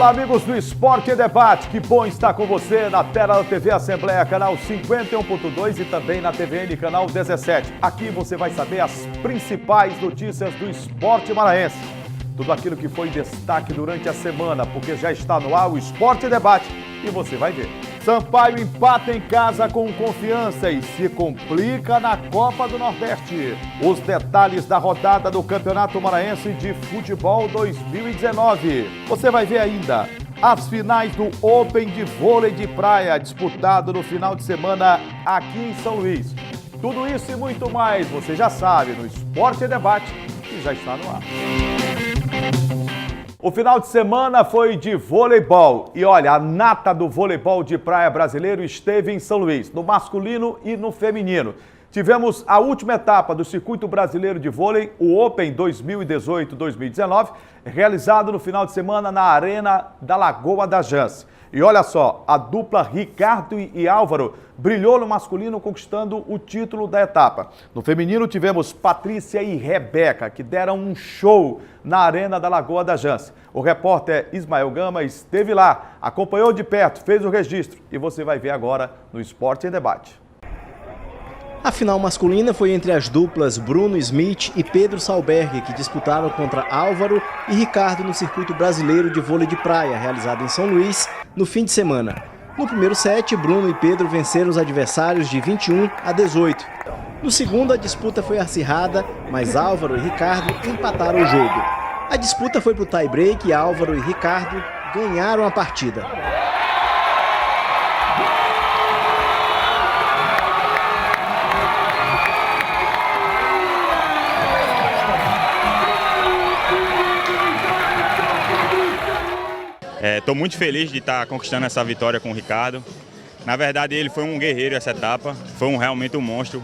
Olá, amigos do Esporte e Debate, que bom estar com você na tela da TV Assembleia, canal 51.2 e também na TVN, canal 17. Aqui você vai saber as principais notícias do esporte maranhense. Tudo aquilo que foi em destaque durante a semana, porque já está no ar o Esporte e Debate e você vai ver. Sampaio empata em casa com Confiança e se complica na Copa do Nordeste. Os detalhes da rodada do Campeonato Maranhense de Futebol 2019. Você vai ver ainda as finais do Open de Vôlei de Praia, disputado no final de semana aqui em São Luís. Tudo isso e muito mais, você já sabe, no Esporte e Debate, que já está no ar. O final de semana foi de voleibol e olha, a nata do voleibol de praia brasileiro esteve em São Luís, no masculino e no feminino. Tivemos a última etapa do Circuito Brasileiro de Vôlei, o Open 2018-2019, realizado no final de semana na Arena da Lagoa da Jance. E olha só, a dupla Ricardo e Álvaro brilhou no masculino, conquistando o título da etapa. No feminino tivemos Patrícia e Rebeca, que deram um show na Arena da Lagoa da Jance. O repórter Ismael Gama esteve lá, acompanhou de perto, fez o registro e você vai ver agora no Esporte em Debate. A final masculina foi entre as duplas Bruno Smith e Pedro Salberg, que disputaram contra Álvaro e Ricardo no Circuito Brasileiro de Vôlei de Praia, realizado em São Luís, no fim de semana. No primeiro set, Bruno e Pedro venceram os adversários de 21-18. No segundo, a disputa foi acirrada, mas Álvaro e Ricardo empataram o jogo. A disputa foi para o tie-break e Álvaro e Ricardo ganharam a partida. Estou muito feliz de estar conquistando essa vitória com o Ricardo. Na verdade, ele foi um guerreiro essa etapa, foi realmente um monstro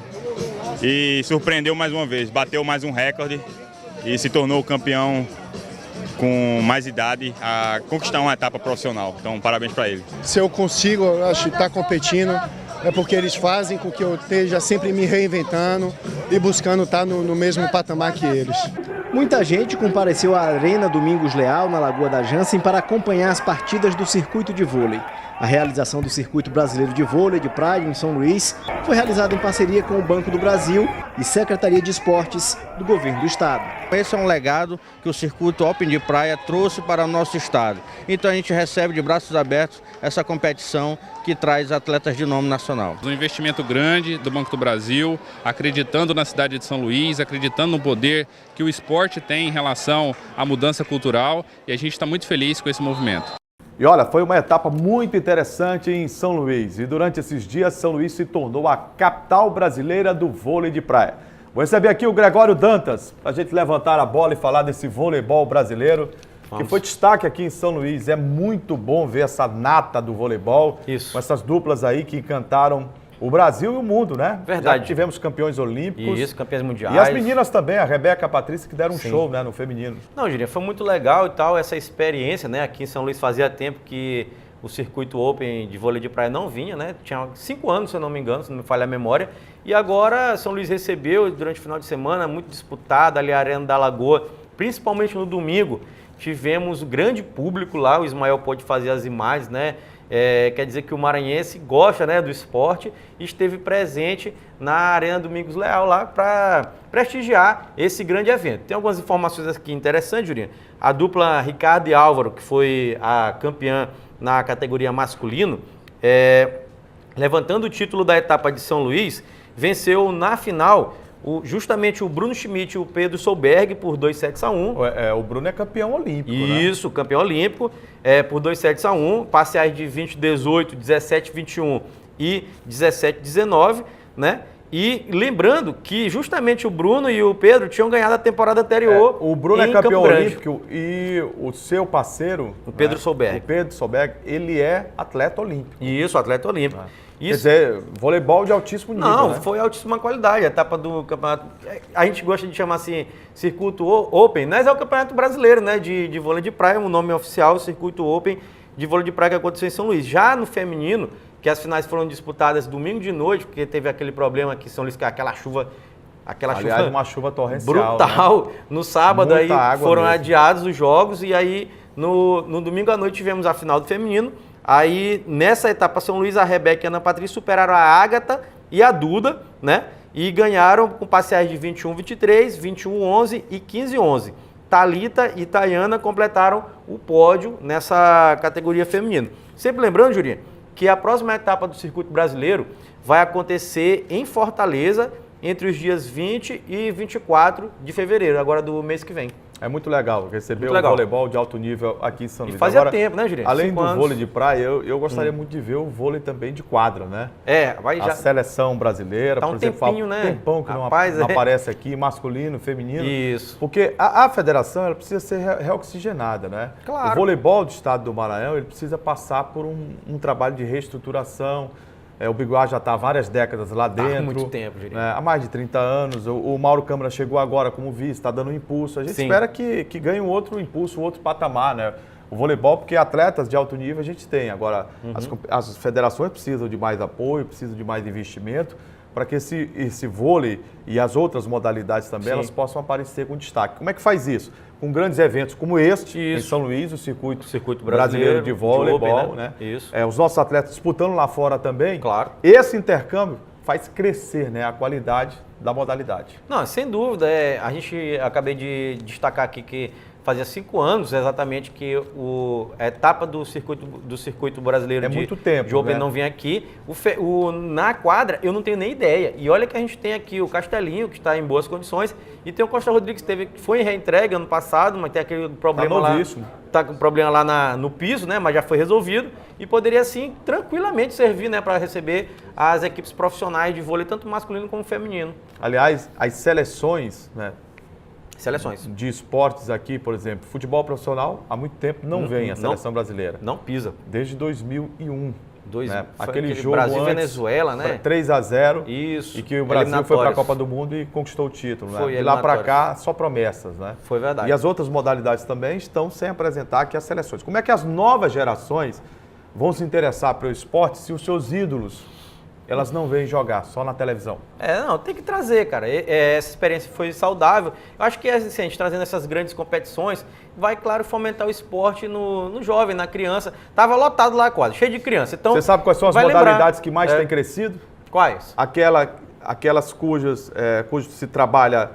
e surpreendeu mais uma vez, bateu mais um recorde e se tornou o campeão com mais idade a conquistar uma etapa profissional. Então, parabéns para ele. Se eu consigo, eu acho, estar competindo, é porque eles fazem com que eu esteja sempre me reinventando e buscando estar no mesmo patamar que eles. Muita gente compareceu à Arena Domingos Leal, na Lagoa da Jansen, para acompanhar as partidas do circuito de vôlei. A realização do Circuito Brasileiro de Vôlei de Praia, em São Luís, foi realizada em parceria com o Banco do Brasil e Secretaria de Esportes do Governo do Estado. Esse é um legado que o Circuito Open de Praia trouxe para o nosso estado. Então a gente recebe de braços abertos essa competição que traz atletas de nome nacional. Um investimento grande do Banco do Brasil, acreditando na cidade de São Luís, acreditando no poder que o esporte tem em relação à mudança cultural, e a gente está muito feliz com esse movimento. E olha, foi uma etapa muito interessante em São Luís e durante esses dias São Luís se tornou a capital brasileira do vôlei de praia. Vou receber aqui o Gregório Dantas para a gente levantar a bola e falar desse voleibol brasileiro que foi destaque aqui em São Luís. É muito bom ver essa nata do voleibol, com essas duplas aí que encantaram o Brasil e o mundo, né? Verdade. Já tivemos campeões olímpicos. Isso, campeões mundiais. E as meninas também, a Rebeca e a Patrícia, que deram um show, né, no feminino. Não, Julinha, foi muito legal e tal, essa experiência, né? Aqui em São Luís fazia tempo que o circuito Open de vôlei de praia não vinha, né? Tinha 5 anos, se eu não me engano, se não me falha a memória. E agora São Luís recebeu, durante o final de semana, muito disputada ali a Arena da Lagoa, principalmente no domingo. Tivemos grande público lá, o Ismael pôde fazer as imagens, né? Quer dizer que o maranhense gosta, né, do esporte e esteve presente na Arena Domingos Leal lá para prestigiar esse grande evento. Tem algumas informações aqui interessantes, Jurinha. A dupla Ricardo e Álvaro, que foi a campeã na categoria masculino, levantando o título da etapa de São Luís, venceu na final justamente o Bruno Schmidt e o Pedro Solberg por 2-1. O Bruno é campeão olímpico, Isso, né? Campeão olímpico, por 2-1, parciais de 20-18, 17-21 e 17-19, né? E lembrando que justamente o Bruno e o Pedro tinham ganhado a temporada anterior. O Bruno é campeão olímpico e o seu parceiro, o Pedro Solberg. O Pedro Solberg, ele é atleta olímpico. Isso, atleta olímpico. Isso. Quer dizer, voleibol de altíssimo nível, Não, né? foi altíssima qualidade. A etapa do campeonato, a gente gosta de chamar assim, Circuito Open, mas é o campeonato brasileiro, né, de vôlei de praia, o nome oficial, Circuito Open de vôlei de praia que aconteceu em São Luís. Já no feminino, que as finais foram disputadas domingo de noite, porque teve aquele problema aqui em São Luís, que aquela chuva uma chuva torrencial, brutal, né? No sábado. Muita aí foram adiados os jogos e aí No domingo à noite tivemos a final do feminino. Aí, nessa etapa São Luís, a Rebeca e a Ana Patrícia superaram a Ágata e a Duda, né? E ganharam com parciais de 21-23, 21-11 e 15-11. Thalita e Tayana completaram o pódio nessa categoria feminina. Sempre lembrando, Jurinha, que a próxima etapa do circuito brasileiro vai acontecer em Fortaleza entre os dias 20 e 24 de fevereiro, agora do mês que vem. É muito legal receber muito legal. Voleibol de alto nível aqui em São Luís. E fazia tempo, né, Jurinha? Além do vôlei de praia, eu gostaria muito de ver o vôlei também de quadra, né? A seleção brasileira, tá por exemplo, tempinho, né? Tempão que não aparece aqui, masculino, feminino. Isso. Porque a federação ela precisa ser reoxigenada, né? Claro. O voleibol do estado do Maranhão ele precisa passar por um trabalho de reestruturação. O Biguá já está há várias décadas lá dentro. Há muito tempo, Jurinha. Há mais de 30 anos. O Mauro Câmara chegou agora como vice, está dando um impulso. A gente espera que ganhe um outro impulso, um outro patamar, né? O voleibol, porque atletas de alto nível a gente tem. Agora, as federações precisam de mais apoio, precisam de mais investimento para que esse vôlei e as outras modalidades também elas possam aparecer com destaque. Como é que faz isso? Com grandes eventos como este, em São Luís, o circuito brasileiro de voleibol, né? Isso. Os nossos atletas disputando lá fora também. Claro. Esse intercâmbio faz crescer, né, a qualidade da modalidade. Não, sem dúvida. Acabei de destacar aqui que fazia 5 anos exatamente que a etapa do circuito brasileiro de Open, né? Não vinha aqui. Na quadra eu não tenho nem ideia. E olha que a gente tem aqui o Castelinho, que está em boas condições, e tem o Costa Rodrigues, que foi reentregue ano passado, mas tem aquele problema lá. Está com problema lá no piso, né? Mas já foi resolvido. E poderia, sim, tranquilamente servir, né, para receber as equipes profissionais de vôlei, tanto masculino como feminino. Aliás, as seleções, né? Seleções. De esportes aqui, por exemplo, futebol profissional, há muito tempo não vem a seleção brasileira. Não pisa. Desde 2001. Né? Aquele jogo Brasil antes, Venezuela, né? 3-0. Isso. E que o Brasil foi para a Copa do Mundo e conquistou o título. Né? De lá para cá, só promessas, né? Foi verdade. E as outras modalidades também estão sem apresentar aqui as seleções. Como é que as novas gerações vão se interessar pelo esporte se os seus ídolos elas não vêm jogar, só na televisão? Não, tem que trazer, cara. Essa experiência foi saudável. Eu acho que assim, a gente trazendo essas grandes competições vai, claro, fomentar o esporte no jovem, na criança. Tava lotado lá quase, cheio de criança. Então, você sabe quais são as modalidades que mais têm crescido? Quais? Aquelas cujo se trabalha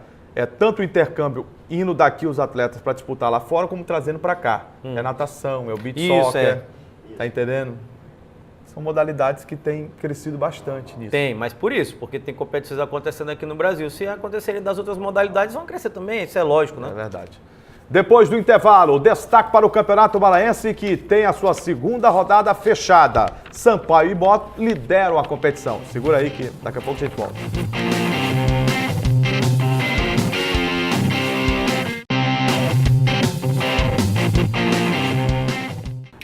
tanto o intercâmbio indo daqui os atletas para disputar lá fora, como trazendo para cá. É natação, é o beach soccer. Tá entendendo? São modalidades que têm crescido bastante nisso. Tem, mas por isso, porque tem competições acontecendo aqui no Brasil. Se acontecerem das outras modalidades, vão crescer também, isso é lógico, né? É verdade. Depois do intervalo, destaque para o Campeonato Maranhense, que tem a sua segunda rodada fechada. Sampaio e Moto lideram a competição. Segura aí que daqui a pouco a gente volta.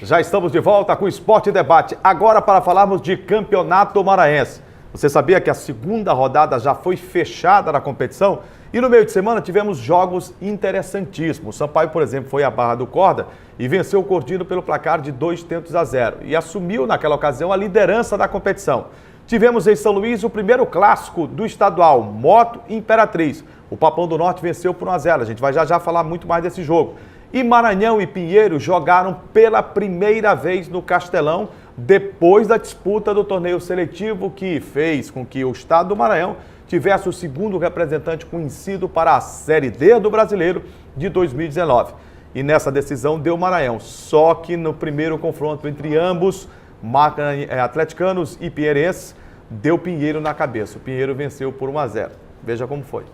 Já estamos de volta com o Esporte Debate, agora para falarmos de Campeonato Maranhense. Você sabia que a segunda rodada já foi fechada na competição? E no meio de semana tivemos jogos interessantíssimos. O Sampaio, por exemplo, foi à Barra do Corda e venceu o Cordino pelo placar de 2-0 e assumiu naquela ocasião a liderança da competição. Tivemos em São Luís o primeiro clássico do estadual, Moto e Imperatriz. O Papão do Norte venceu por 1-0, a gente vai já falar muito mais desse jogo. E Maranhão e Pinheiro jogaram pela primeira vez no Castelão, depois da disputa do torneio seletivo, que fez com que o estado do Maranhão tivesse o segundo representante conhecido para a Série D do Brasileiro de 2019. E nessa decisão deu Maranhão, só que no primeiro confronto entre ambos, atleticanos e pinheirenses, deu Pinheiro na cabeça. O Pinheiro venceu por 1-0. Veja como foi.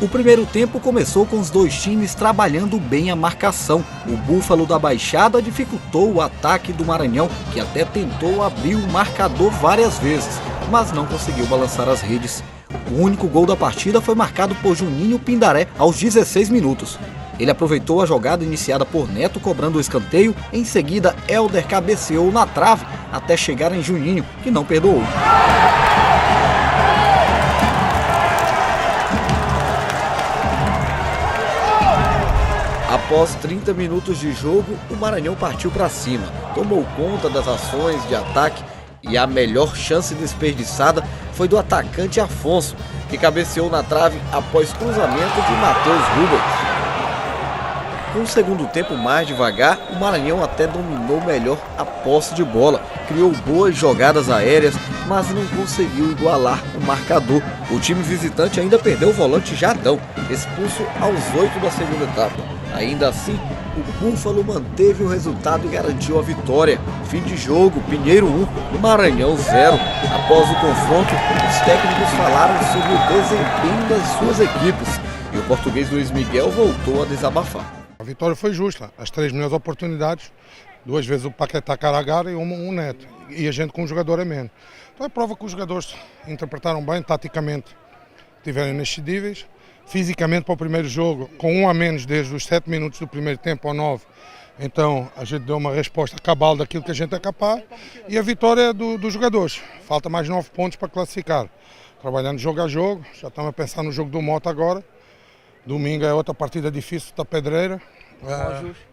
O primeiro tempo começou com os dois times trabalhando bem a marcação. O Búfalo da Baixada dificultou o ataque do Maranhão, que até tentou abrir o marcador várias vezes, mas não conseguiu balançar as redes. O único gol da partida foi marcado por Juninho Pindaré aos 16 minutos. Ele aproveitou a jogada iniciada por Neto cobrando o escanteio, em seguida Helder cabeceou na trave até chegar em Juninho, que não perdoou. Após 30 minutos de jogo, o Maranhão partiu para cima, tomou conta das ações de ataque e a melhor chance desperdiçada foi do atacante Afonso, que cabeceou na trave após cruzamento de Matheus Rubens. Com o segundo tempo mais devagar, o Maranhão até dominou melhor a posse de bola, criou boas jogadas aéreas, mas não conseguiu igualar o marcador. O time visitante ainda perdeu o volante Jadão, expulso aos 8 da segunda etapa. Ainda assim, o Búfalo manteve o resultado e garantiu a vitória. Fim de jogo, Pinheiro 1, Maranhão 0. Após o confronto, os técnicos falaram sobre o desempenho das suas equipes e o português Luiz Miguel voltou a desabafar. A vitória foi justa, as 3 melhores oportunidades, 2 vezes o Paquetá Caragara e um Neto, e a gente com um jogador a menos. Então é prova que os jogadores interpretaram bem, taticamente estiveram inexcedíveis, fisicamente para o primeiro jogo, com 1 a menos desde os 7 minutos do primeiro tempo ao 9, então a gente deu uma resposta cabal daquilo que a gente é capaz, e a vitória é dos jogadores, falta mais 9 pontos para classificar, trabalhando jogo a jogo, já estamos a pensar no jogo do Mota agora. Domingo é outra partida difícil da Pedreira. Algum ajuste?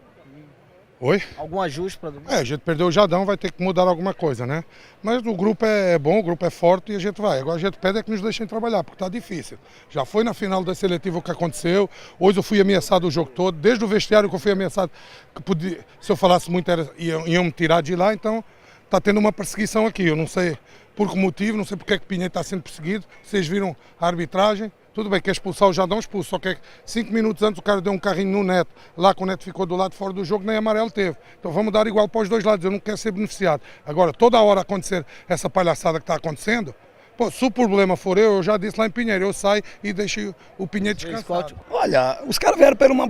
Oi? Algum ajuste para domingo? A gente perdeu o Jadão, vai ter que mudar alguma coisa, né? Mas o grupo é bom, o grupo é forte e a gente vai. Agora a gente pede é que nos deixem trabalhar, porque está difícil. Já foi na final da seletiva o que aconteceu, hoje eu fui ameaçado o jogo todo, desde o vestiário que eu fui ameaçado, que podia, se eu falasse muito iam me tirar de lá, então está tendo uma perseguição aqui. Eu não sei por que motivo, não sei porque é que Pinheiro está sendo perseguido, vocês viram a arbitragem. Tudo bem, quer expulsar o Jadão, expulso, só que 5 minutos antes o cara deu um carrinho no Neto, lá que o Neto ficou do lado fora do jogo, nem amarelo teve. Então vamos dar igual para os dois lados, eu não quero ser beneficiado. Agora, toda hora acontecer essa palhaçada que está acontecendo, pô, se o problema for eu já disse lá em Pinheiro, eu saio e deixo o Pinheiro descansar. Olha, os caras vieram pela uma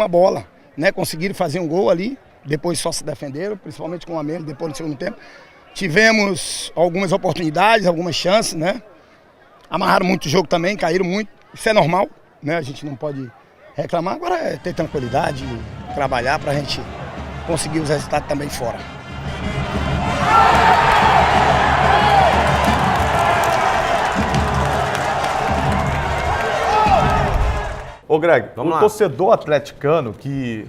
bola, né? Conseguiram fazer um gol ali, depois só se defenderam, principalmente com o Amém, depois no segundo tempo. Tivemos algumas oportunidades, algumas chances, né? Amarraram muito o jogo também, caíram muito, isso é normal, né? A gente não pode reclamar, agora é ter tranquilidade, trabalhar para a gente conseguir os resultados também fora. Ô Greg, Vamos o lá. torcedor atleticano que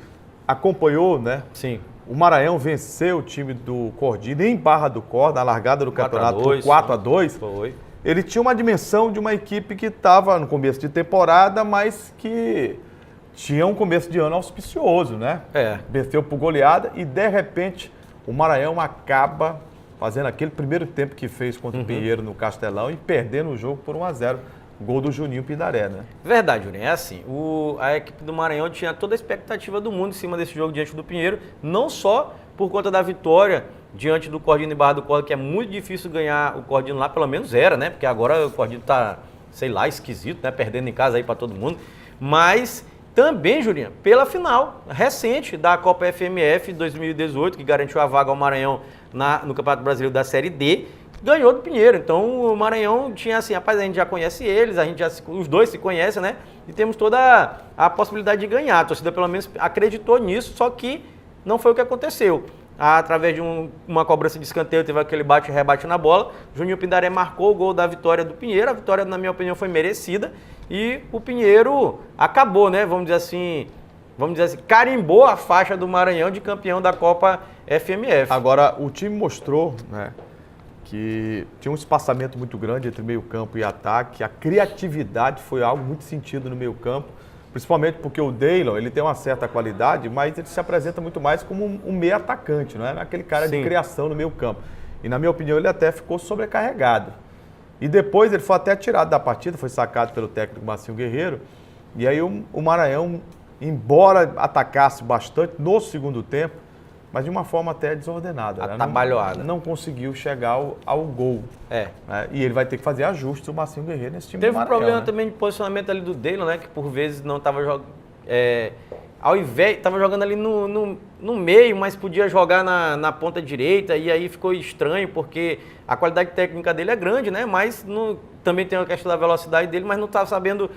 acompanhou, né? Sim. O Maranhão venceu o time do Cordina em Barra do Cor, na largada do campeonato por 4-2. Foi. Ele tinha uma dimensão de uma equipe que estava no começo de temporada, mas que tinha um começo de ano auspicioso, né? Venceu por goleada e, de repente, o Maranhão acaba fazendo aquele primeiro tempo que fez contra o Pinheiro no Castelão e perdendo o jogo por 1-0. Gol do Juninho Pindaré, né? Verdade, Juninho. É assim, a equipe do Maranhão tinha toda a expectativa do mundo em cima desse jogo diante do Pinheiro, não só por conta da vitória diante do Cordino e Barra do Corda, que é muito difícil ganhar o Cordino lá, pelo menos era, né? Porque agora o Cordino tá, sei lá, esquisito, né? Perdendo em casa aí para todo mundo. Mas também, Julinha, pela final recente da Copa FMF 2018, que garantiu a vaga ao Maranhão no Campeonato Brasileiro da Série D, ganhou do Pinheiro. Então o Maranhão tinha assim, rapaz, a gente já conhece eles, os dois se conhecem, né? E temos toda a possibilidade de ganhar. A torcida pelo menos acreditou nisso, só que não foi o que aconteceu. Através de uma cobrança de escanteio, teve aquele bate e rebate na bola. Juninho Pindaré marcou o gol da vitória do Pinheiro. A vitória, na minha opinião, foi merecida. E o Pinheiro acabou, né? Vamos dizer assim, carimbou a faixa do Maranhão de campeão da Copa FMF. Agora, o time mostrou, né, que tinha um espaçamento muito grande entre meio campo e ataque. A criatividade foi algo muito sentido no meio campo. Principalmente porque o Daylon, ele tem uma certa qualidade, mas ele se apresenta muito mais como um meio atacante, não é aquele cara de criação no meio campo. E na minha opinião ele até ficou sobrecarregado. E depois ele foi até tirado da partida, foi sacado pelo técnico Marcinho Guerreiro. E aí o Maranhão, embora atacasse bastante no segundo tempo, mas de uma forma até desordenada. Atabalhoada. Não conseguiu chegar ao gol. E ele vai ter que fazer ajustes, o Marcinho Guerreiro, nesse time do Maranhão. Teve um problema também de posicionamento ali do Daylon, né? Que por vezes não estava jogando. Ao invés, estava jogando ali no meio, mas podia jogar na ponta direita, e aí ficou estranho, porque a qualidade técnica dele é grande, né? Mas também tem a questão da velocidade dele, mas não está sabendo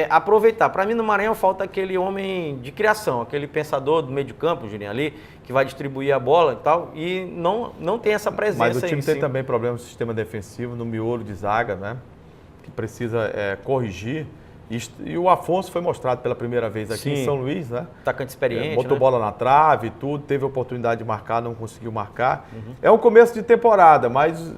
aproveitar. Para mim, no Maranhão, falta aquele homem de criação, aquele pensador do meio de campo, Juninho, ali, que vai distribuir a bola e tal, e não tem essa presença. Mas o time tem também problema no sistema defensivo, no miolo de zaga, né? Que precisa corrigir. E o Afonso foi mostrado pela primeira vez aqui em São Luís, né? Atacante experiente, botou bola na trave e tudo, teve a oportunidade de marcar, não conseguiu marcar. É um começo de temporada, mas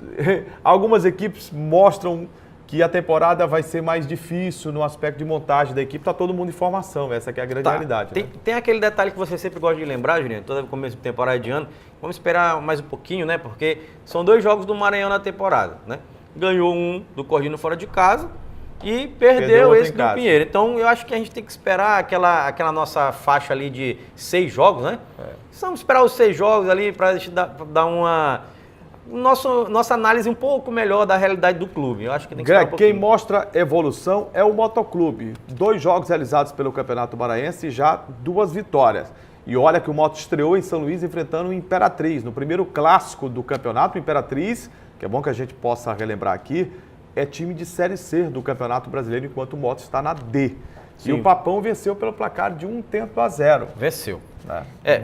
algumas equipes mostram que a temporada vai ser mais difícil no aspecto de montagem da equipe. Está todo mundo em formação, essa que é a grande realidade. Tem aquele detalhe que você sempre gosta de lembrar, Juliano, todo começo de temporada de ano. Vamos esperar mais um pouquinho, né? Porque são 2 jogos do Maranhão na temporada, né? Ganhou um do Cordino fora de casa e perdeu esse do Pinheiro. Então, eu acho que a gente tem que esperar aquela nossa faixa ali de 6 jogos, né? Vamos esperar os 6 jogos ali para a gente dar uma... Nossa análise um pouco melhor da realidade do clube. Eu acho que tem que Greg, quem mostra evolução é o Motoclube. 2 jogos realizados pelo Campeonato Maranhense e já 2 vitórias. E olha que o Moto estreou em São Luís enfrentando o Imperatriz. No primeiro clássico do campeonato, o Imperatriz, que é bom que a gente possa relembrar aqui, é time de Série C do Campeonato Brasileiro, enquanto o Moto está na D. Sim. E o Papão venceu pelo placar de 1-0. Venceu.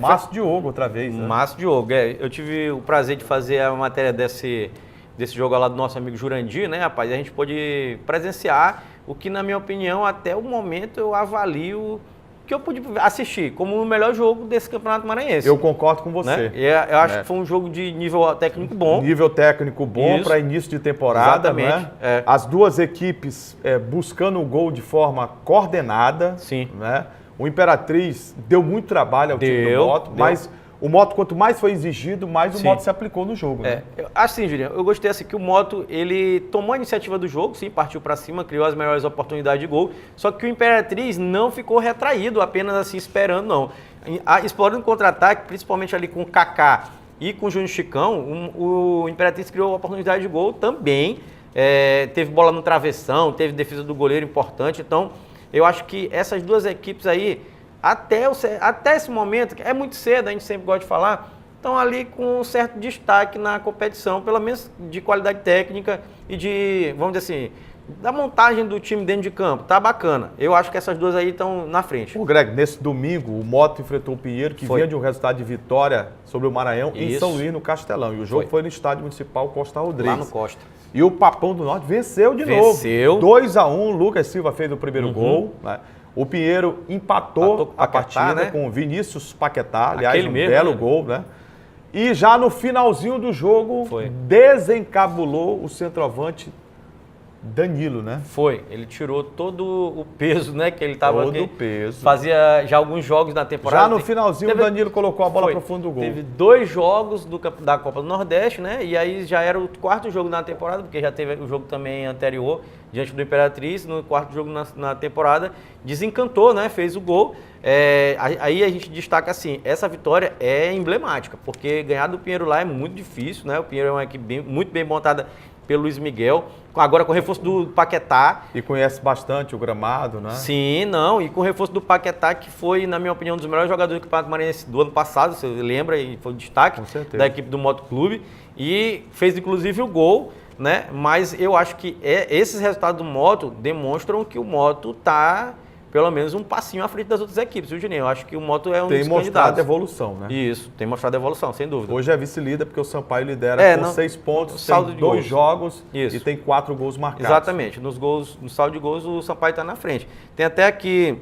Márcio Diogo outra vez. Né? Márcio Diogo. Eu tive o prazer de fazer a matéria desse jogo lá do nosso amigo Jurandir, né, rapaz? A gente pôde presenciar o que, na minha opinião, até o momento eu avalio que eu pude assistir como o melhor jogo desse Campeonato Maranhense. Eu concordo com você. Né? Eu acho que foi um jogo de nível técnico bom. Nível técnico bom para início de temporada. Exatamente. Né? As 2 equipes buscando o gol de forma coordenada. Sim. Né? O Imperatriz deu muito trabalho ao time do Moto, mas o Moto, quanto mais foi exigido, mais o Moto se aplicou no jogo. Né? Assim, Juliano, eu gostei assim que o Moto, ele tomou a iniciativa do jogo, sim, partiu para cima, criou as melhores oportunidades de gol, só que o Imperatriz não ficou retraído, apenas assim esperando, não. Explorando contra-ataque, principalmente ali com o Kaká e com o Júnior Chicão, o Imperatriz criou oportunidade de gol também, teve bola no travessão, teve defesa do goleiro importante, então eu acho que essas 2 equipes aí, até esse momento, é muito cedo, a gente sempre gosta de falar, estão ali com um certo destaque na competição, pelo menos de qualidade técnica e de, vamos dizer assim, da montagem do time dentro de campo. Tá bacana. Eu acho que essas 2 aí estão na frente. O Greg, nesse domingo, o Moto enfrentou o Pinheiro, que vinha de um resultado de vitória sobre o Maranhão em São Luís, no Castelão. E o jogo foi no Estádio Municipal Costa Rodrigues. Lá no Costa. E o Papão do Norte venceu de novo. 2-1, Lucas Silva fez o primeiro gol. Né? O Pinheiro empatou a partida, né? Com o Vinícius Paquetá, aliás, belo gol, né? E já no finalzinho do jogo, desencabulou o centroavante Danilo, né? Ele tirou todo o peso, né, que ele estava... Todo o peso. Fazia já alguns jogos na temporada. Já no finalzinho, o Danilo colocou a bola para o fundo do gol. Teve 2 jogos da Copa do Nordeste, né? E aí já era o 4º jogo na temporada, porque já teve o jogo também anterior, diante do Imperatriz, no 4º jogo na temporada. Desencantou, né? Fez o gol. Aí a gente destaca assim, essa vitória é emblemática, porque ganhar do Pinheiro lá é muito difícil, né? O Pinheiro é uma equipe muito bem montada pelo Luiz Miguel, agora com o reforço do Paquetá. E conhece bastante o gramado, né? Sim, e com o reforço do Paquetá, que foi, na minha opinião, um dos melhores jogadores do Campeonato Maranhense do ano passado, você lembra, e foi o destaque da equipe do Motoclube, e fez inclusive o gol, né? Mas eu acho que esses resultados do Moto demonstram que o Moto está pelo menos um passinho à frente das outras equipes, viu, Juninho? Eu acho que o Moto é um dos candidatos. Tem mostrado evolução, né? Isso, tem mostrado evolução, sem dúvida. Hoje é vice-líder porque o Sampaio lidera com 6 pontos, tem 2 jogos e tem 4 gols marcados. Exatamente, no saldo de gols o Sampaio está na frente. Tem até aqui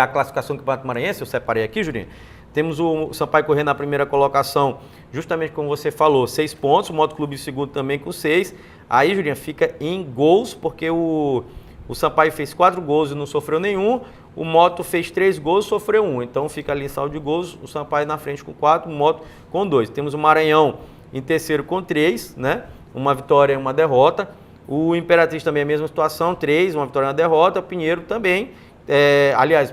a classificação do Campeonato Maranhense, eu separei aqui, Juninho. Temos o Sampaio correndo na primeira colocação, justamente como você falou, 6 pontos, o Motoclube em segundo também com 6. Aí, Julinho, fica em gols, porque o Sampaio fez 4 gols e não sofreu nenhum. O Moto fez 3 gols e sofreu 1. Então fica ali saldo de gols, o Sampaio na frente com 4, o Moto com 2. Temos o Maranhão em terceiro com 3, né? Uma vitória e uma derrota. O Imperatriz também é a mesma situação, 3, uma vitória e uma derrota. O Pinheiro também.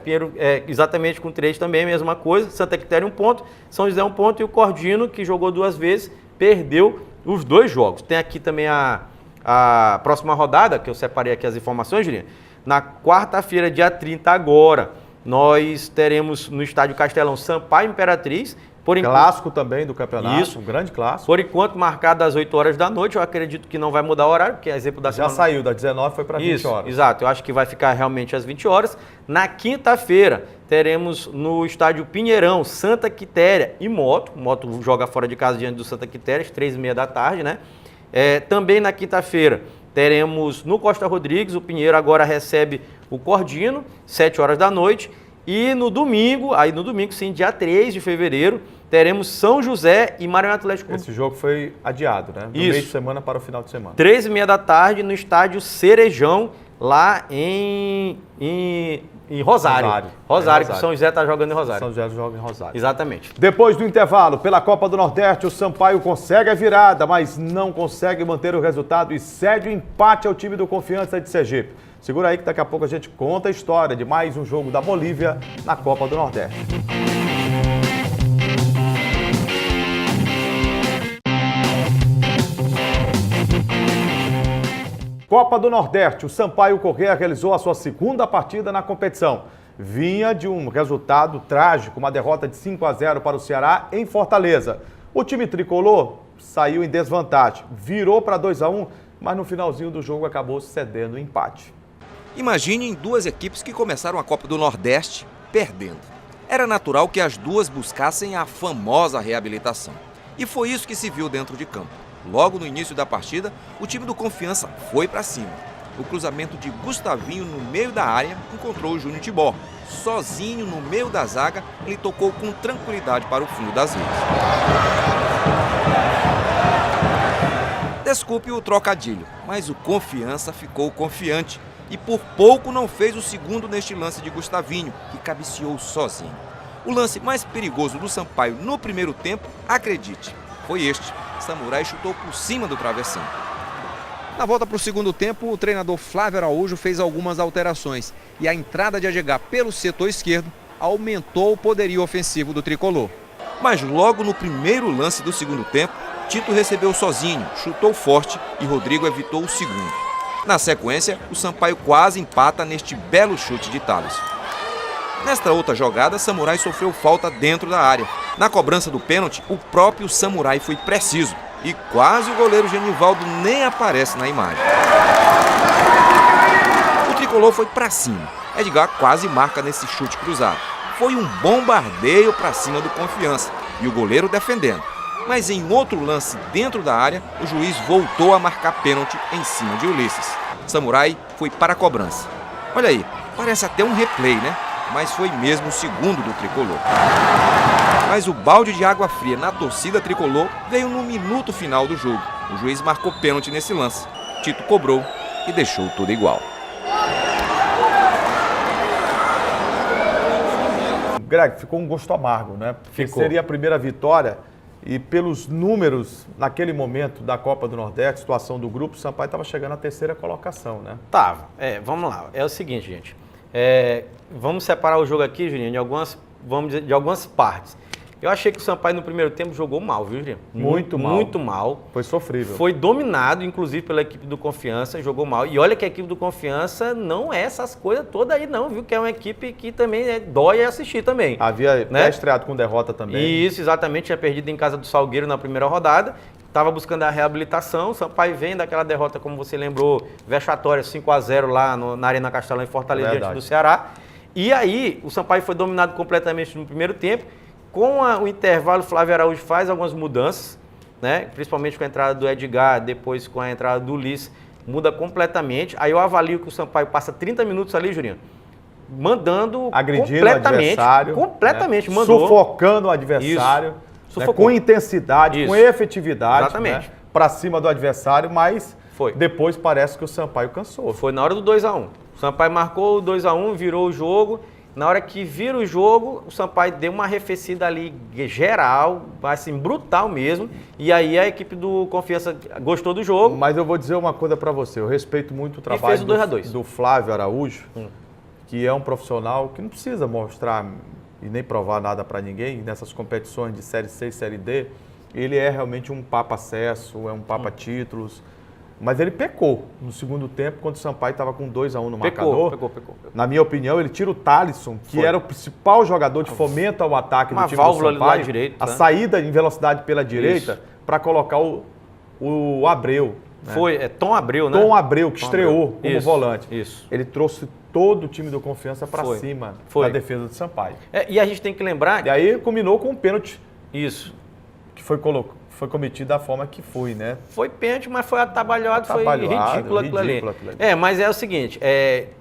Pinheiro exatamente com 3 também, a mesma coisa. Santa Quitéria 1 ponto, São José 1 ponto. E o Cordino, que jogou 2 vezes, perdeu os 2 jogos. Tem aqui também a próxima rodada, que eu separei aqui as informações, Julinho. Na quarta-feira, dia 30 agora, nós teremos no Estádio Castelão Sampaio Imperatriz. Clássico também do campeonato, isso, um grande clássico. Por enquanto, marcado às 8 horas da noite, eu acredito que não vai mudar o horário, porque a exemplo da semana... Já saiu, da 19 foi para 20 horas. Exato, eu acho que vai ficar realmente às 20 horas. Na quinta-feira, teremos no Estádio Pinheirão, Santa Quitéria e Moto. O Moto joga fora de casa diante do Santa Quitéria, às 3h30 da tarde, né? Também na quinta-feira, teremos no Costa Rodrigues, o Pinheiro agora recebe o Cordino, 7 horas da noite. E no domingo sim, dia 3 de fevereiro, teremos São José e Maranhão Atlético Clube. Esse jogo foi adiado, né? Do Isso. meio de semana para o final de semana. 13h30 da tarde no estádio Cerejão, lá em Rosário. Rosário, que o São José está jogando em Rosário. São José joga em Rosário. Exatamente. Depois do intervalo, pela Copa do Nordeste, o Sampaio consegue a virada, mas não consegue manter o resultado e cede o empate ao time do Confiança de Sergipe. Segura aí que daqui a pouco a gente conta a história de mais um jogo da Bolívia na Copa do Nordeste. Copa do Nordeste, o Sampaio Corrêa realizou a sua segunda partida na competição. Vinha de um resultado trágico, uma derrota de 5-0 para o Ceará em Fortaleza. O time tricolor saiu em desvantagem, virou para 2-1, mas no finalzinho do jogo acabou cedendo o empate. Imaginem duas equipes que começaram a Copa do Nordeste perdendo. Era natural que as duas buscassem a famosa reabilitação. E foi isso que se viu dentro de campo. Logo no início da partida, o time do Confiança foi para cima. O cruzamento de Gustavinho no meio da área encontrou o Júnior Tibó. Sozinho no meio da zaga, ele tocou com tranquilidade para o fundo das redes. Desculpe o trocadilho, mas o Confiança ficou confiante e por pouco não fez o segundo neste lance de Gustavinho, que cabeceou sozinho. O lance mais perigoso do Sampaio no primeiro tempo, acredite, foi este. Samurai chutou por cima do travessão. Na volta para o segundo tempo, o treinador Flávio Araújo fez algumas alterações e a entrada de Edgar pelo setor esquerdo aumentou o poderio ofensivo do tricolor. Mas logo no primeiro lance do segundo tempo, Tito recebeu sozinho, chutou forte e Rodrigo evitou o segundo. Na sequência, o Sampaio quase empata neste belo chute de Thales. Nesta outra jogada, Samurai sofreu falta dentro da área. Na cobrança do pênalti, o próprio Samurai foi preciso e quase o goleiro Genivaldo nem aparece na imagem. O tricolor foi para cima. Edgar quase marca nesse chute cruzado. Foi um bombardeio para cima do Confiança e o goleiro defendendo. Mas em outro lance dentro da área, o juiz voltou a marcar pênalti em cima de Ulisses. Samurai foi para a cobrança. Olha aí, parece até um replay, né? Mas foi mesmo o segundo do tricolor. Mas o balde de água fria na torcida tricolor veio no minuto final do jogo. O juiz marcou pênalti nesse lance. Tito cobrou e deixou tudo igual. Greg, ficou um gosto amargo, né? Porque seria a primeira vitória e pelos números naquele momento da Copa do Nordeste, situação do grupo, o Sampaio estava chegando à terceira colocação, né? Tava. Vamos lá. É o seguinte, gente. Vamos separar o jogo aqui, Juninho, de algumas partes. Eu achei que o Sampaio no primeiro tempo jogou mal, viu, Juninho? Muito mal. Foi sofrível. Foi dominado, inclusive, pela equipe do Confiança, jogou mal. E olha que a equipe do Confiança não é essas coisas todas aí não, viu? Que é uma equipe que também dói assistir também. Havia estreado com derrota também. Isso, exatamente. Tinha perdido em casa do Salgueiro na primeira rodada. Estava buscando a reabilitação. O Sampaio vem daquela derrota, como você lembrou, vexatória, 5-0 lá na Arena Castelão, em Fortaleza, diante do Ceará. E aí, o Sampaio foi dominado completamente no primeiro tempo. Com o intervalo, o Flávio Araújo faz algumas mudanças, né? Principalmente com a entrada do Edgar, depois com a entrada do Ulisses, muda completamente. Aí eu avalio que o Sampaio passa 30 minutos ali, Juninho, mandando agredindo o adversário, completamente, né? mandou. Sufocando o adversário, né? Com intensidade, com efetividade, né? Para cima do adversário, mas depois parece que o Sampaio cansou. Foi na hora do 2-1. O Sampaio marcou o 2-1, virou o jogo. Na hora que vira o jogo, o Sampaio deu uma arrefecida ali geral, assim, brutal mesmo. E aí a equipe do Confiança gostou do jogo. Mas eu vou dizer uma coisa para você, eu respeito muito o trabalho fez o 2-2. do Flávio Araújo, que é um profissional que não precisa mostrar e nem provar nada para ninguém nessas competições de Série C e Série D. Ele é realmente um papa-acesso, é um papa-títulos. Mas ele pecou no segundo tempo, quando o Sampaio estava com 2-1 no marcador. Pecou. Na minha opinião, ele tira o Thalisson, que era o principal jogador de fomento ao ataque do time do Sampaio. Uma válvula ali do lado direito. A saída em velocidade pela direita, para colocar o Abreu. Né? Tom Abreu, né? Tom Abreu, que estreou como volante. Isso. Ele trouxe todo o time do Confiança para cima da defesa do Sampaio. E a gente tem que lembrar... E aí combinou com um pênalti. Isso. Que foi cometido da forma que foi, né? Foi pênalti, mas foi atabalhado, foi ridículo aquilo ali. Mas é o seguinte,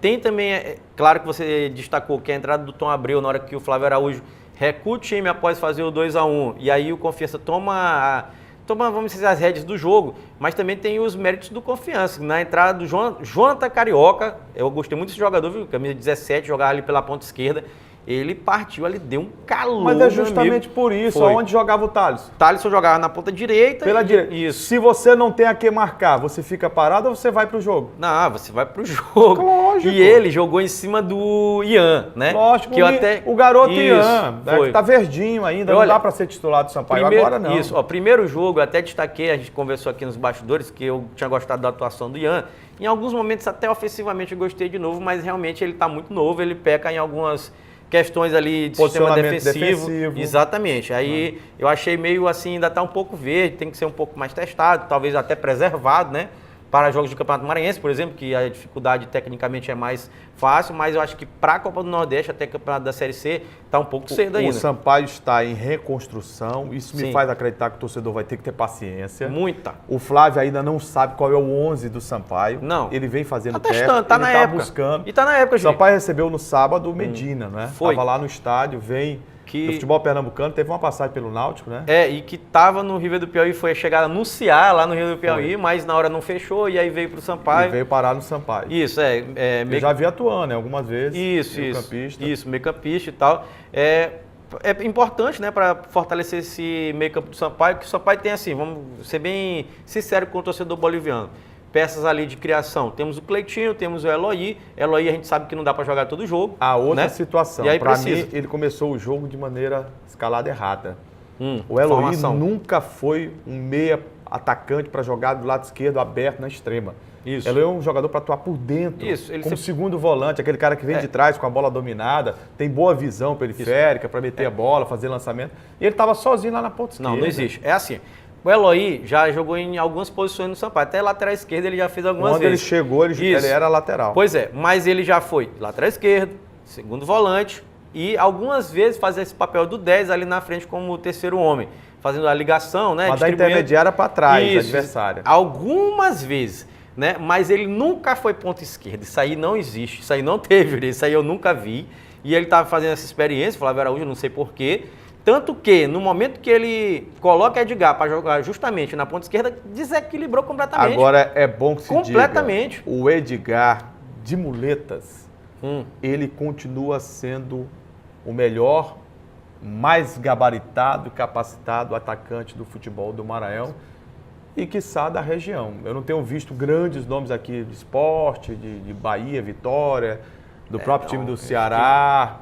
tem também, claro que você destacou que a entrada do Tom Abreu, na hora que o Flávio Araújo recua o time após fazer o 2-1, e aí o Confiança toma, vamos dizer, as rédeas do jogo, mas também tem os méritos do Confiança. Na entrada do Jonathan Carioca, eu gostei muito desse jogador, viu? Camisa 17, jogava ali pela ponta esquerda. Ele partiu ali, deu um calor. Mas é justamente por isso. Onde jogava o Thalisson? Thalisson jogava na ponta direita. Pela direita. Isso. Se você não tem a que marcar, você fica parado ou você vai pro jogo? Não, você vai pro jogo. Lógico. E ele jogou em cima do Ian, né? Lógico. Que o garoto Ian, que tá verdinho ainda, não dá pra ser titular do Sampaio agora, não. Isso, primeiro jogo, eu até destaquei, a gente conversou aqui nos bastidores, que eu tinha gostado da atuação do Ian. Em alguns momentos, até ofensivamente, eu gostei de novo, mas realmente ele tá muito novo, ele peca em algumas questões ali de sistema defensivo. Exatamente. Aí eu achei meio assim, ainda está um pouco verde, tem que ser um pouco mais testado, talvez até preservado, né? Para jogos do Campeonato Maranhense, por exemplo, que a dificuldade tecnicamente é mais fácil, mas eu acho que para a Copa do Nordeste, até Campeonato da Série C, está um pouco cedo ainda. O Sampaio está em reconstrução, isso me faz acreditar que o torcedor vai ter que ter paciência. Muita. O Flávio ainda não sabe qual é o 11 do Sampaio. Não. Ele vem fazendo teste, tá na época. Buscando. E tá na época, gente. O Sampaio recebeu no sábado o Medina, né? Foi. Tava lá no estádio, do futebol pernambucano, teve uma passagem pelo Náutico, né? E que tava no River do Piauí, foi chegar a anunciar lá no River do Piauí, mas na hora não fechou, e aí veio pro Sampaio. E veio parar no Sampaio. Isso, Eu já vi atuando, né, algumas vezes. Isso, meio campista e tal. É importante, né, para fortalecer esse meio campo do Sampaio, que o Sampaio tem assim, vamos ser bem sincero com o torcedor boliviano. Peças ali de criação. Temos o Cleitinho, temos o Eloy. Eloy a gente sabe que não dá para jogar todo jogo. A outra situação. E aí para mim, ele começou o jogo de maneira escalada errada. O Eloy nunca foi um meia atacante para jogar do lado esquerdo aberto na extrema. Isso. Eloy é um jogador para atuar por dentro. Isso. Ele como segundo volante, aquele cara que vem de trás com a bola dominada, tem boa visão periférica para meter a bola, fazer lançamento. E ele estava sozinho lá na ponta esquerda. Não existe. É assim. O Eloy já jogou em algumas posições no Sampaio. Até lateral esquerdo ele já fez algumas vezes. Quando ele chegou, ele era lateral. Pois é, mas ele já foi lateral esquerdo, segundo volante e algumas vezes fazia esse papel do 10 ali na frente como o terceiro homem, fazendo a ligação, né? Mas da intermediária para trás, adversária. Algumas vezes, né? Mas ele nunca foi ponta esquerda. Isso aí não existe, isso aí não teve, isso aí eu nunca vi. E ele estava fazendo essa experiência, Flávio Araújo, não sei porquê. Tanto que, no momento que ele coloca Edgar para jogar justamente na ponta esquerda, desequilibrou completamente. Agora, é bom que se completamente. Diga, o Edgar, de muletas, ele continua sendo o melhor, mais gabaritado e capacitado atacante do futebol do Maranhão e, quiçá, da região. Eu não tenho visto grandes nomes aqui de esporte, de Bahia, Vitória, do próprio time do Ceará.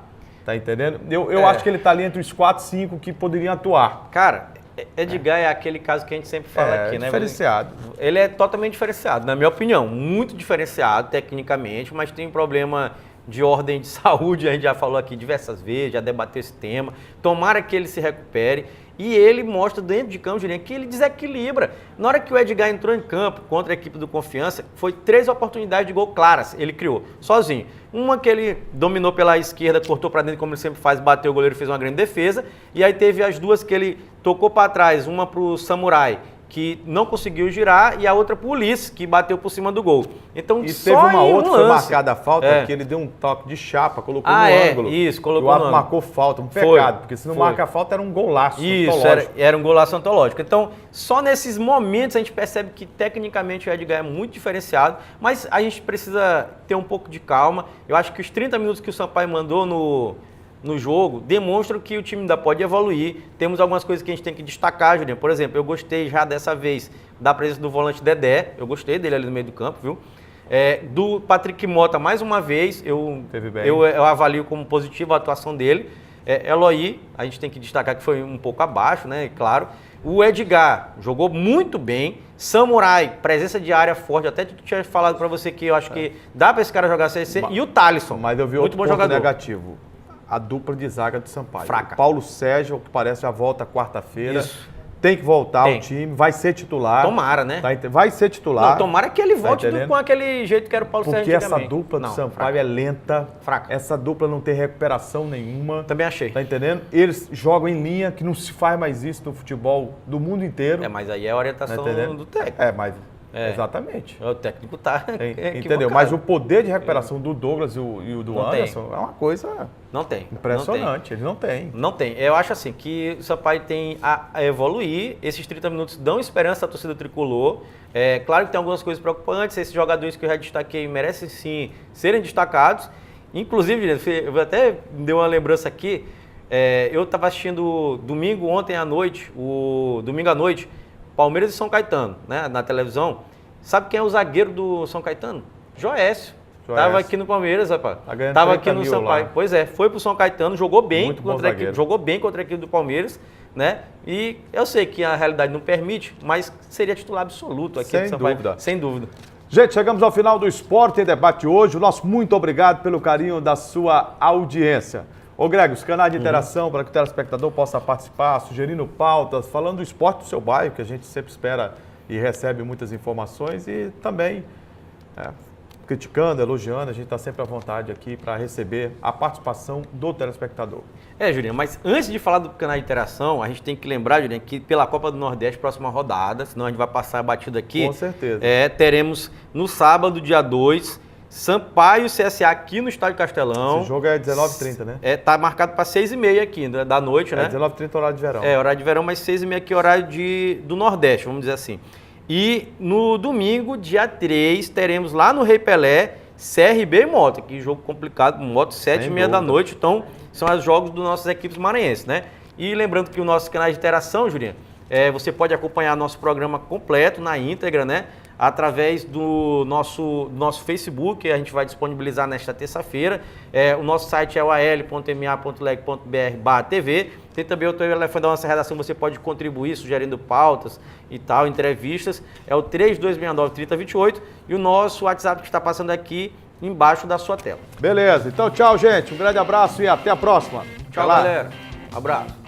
Tá entendendo? Eu acho que ele tá ali entre os 4, 5 que poderiam atuar. Cara, Edgar é aquele caso que a gente sempre fala aqui, né? Diferenciado. Ele é totalmente diferenciado, na minha opinião. Muito diferenciado tecnicamente, mas tem problema de ordem de saúde, a gente já falou aqui diversas vezes, já debateu esse tema. Tomara que ele se recupere. E ele mostra dentro de campo, Julinho, que ele desequilibra. Na hora que o Edgar entrou em campo contra a equipe do Confiança, foi 3 oportunidades de gol claras, ele criou, sozinho. Uma que ele dominou pela esquerda, cortou para dentro, como ele sempre faz, bateu o goleiro, fez uma grande defesa. E aí teve as duas que ele tocou para trás, uma para o Samurai, que não conseguiu girar, e a outra para o Ulisses, que bateu por cima do gol. Então, e teve uma outra que foi marcada a falta, que ele deu um toque de chapa, colocou no ângulo. Isso, colocou no ângulo. Marcou falta, um pecado, porque se não marca a falta era um golaço antológico. Era um golaço antológico. Então, só nesses momentos a gente percebe que tecnicamente o Edgar é muito diferenciado, mas a gente precisa ter um pouco de calma. Eu acho que os 30 minutos que o Sampaio mandou no jogo, demonstram que o time ainda pode evoluir. Temos algumas coisas que a gente tem que destacar, Julinho. Por exemplo, eu gostei já dessa vez da presença do volante Dedé, eu gostei dele ali no meio do campo, viu? Do Patrick Mota, mais uma vez, eu avalio como positiva a atuação dele. Eloy, a gente tem que destacar que foi um pouco abaixo, né? Claro. O Edgar jogou muito bem. Samurai, presença de área forte. Até tinha falado para você que eu acho que dá para esse cara jogar CC. E o Thalisson, mas eu vi muito outro bom ponto jogador. Negativo. A dupla de zaga do Sampaio. Fraca. O Paulo Sérgio, que parece já volta quarta-feira. Tem que voltar ao time, vai ser titular. Tomara, né? Vai ser titular. Não, tomara que ele volte com aquele jeito que era o Paulo Sérgio. Porque essa dupla do Sampaio é lenta. Fraca. Essa dupla não tem recuperação nenhuma. Também achei. Tá entendendo? Eles jogam em linha, que não se faz mais isso no futebol do mundo inteiro. Mas aí é a orientação do técnico. Mas Exatamente. O técnico tá Entendeu? Mas o poder de recuperação do Douglas e o do Anderson é uma coisa não tem. Impressionante. Eles não têm. Não tem. Eu acho assim que o Sampaio tem a evoluir. Esses 30 minutos dão esperança à torcida tricolor. Claro que tem algumas coisas preocupantes. Esses jogadores que eu já destaquei merecem sim serem destacados. Inclusive, eu até dei uma lembrança aqui. Eu estava assistindo domingo à noite, Palmeiras e São Caetano, né, na televisão. Sabe quem é o zagueiro do São Caetano? Joécio. Tava aqui no Palmeiras, rapaz. Tava aqui no Sampaio. Lá. Pois é, foi pro São Caetano, jogou bem contra a equipe do Palmeiras, né? E eu sei que a realidade não permite, mas seria titular absoluto aqui do Sampaio. Sem dúvida. Gente, chegamos ao final do Esporte em Debate hoje. O nosso muito obrigado pelo carinho da sua audiência. Ô Greg, os canais de interação para que o telespectador possa participar, sugerindo pautas, falando do esporte do seu bairro, que a gente sempre espera e recebe muitas informações, e também criticando, elogiando, a gente está sempre à vontade aqui para receber a participação do telespectador. Juliano, mas antes de falar do canal de interação, a gente tem que lembrar, Juliano, que pela Copa do Nordeste, próxima rodada, senão a gente vai passar batido aqui. Com certeza. Teremos no sábado, dia 2, Sampaio e CSA aqui no Estádio Castelão. Esse jogo é 19h30, né? Tá marcado para 6h30 aqui da noite, né? 19h30 horário de verão. Horário de verão, mas 6h30 aqui horário do Nordeste, vamos dizer assim. E no domingo, dia 3, teremos lá no Rei Pelé, CRB e Moto. Que jogo complicado, Moto, 7h30 da noite. Então, são os jogos das nossas equipes maranhenses, né? E lembrando que o nosso canal de interação, Juliano, você pode acompanhar nosso programa completo, na íntegra, né? Através do nosso Facebook, a gente vai disponibilizar nesta terça-feira. O nosso site é o al.ma.leg.br/tv. Tem também o telefone da nossa redação, você pode contribuir sugerindo pautas e tal, entrevistas. É o 3269-3028 e o nosso WhatsApp que está passando aqui embaixo da sua tela. Beleza, então tchau, gente. Um grande abraço e até a próxima. Tchau, galera. Abraço.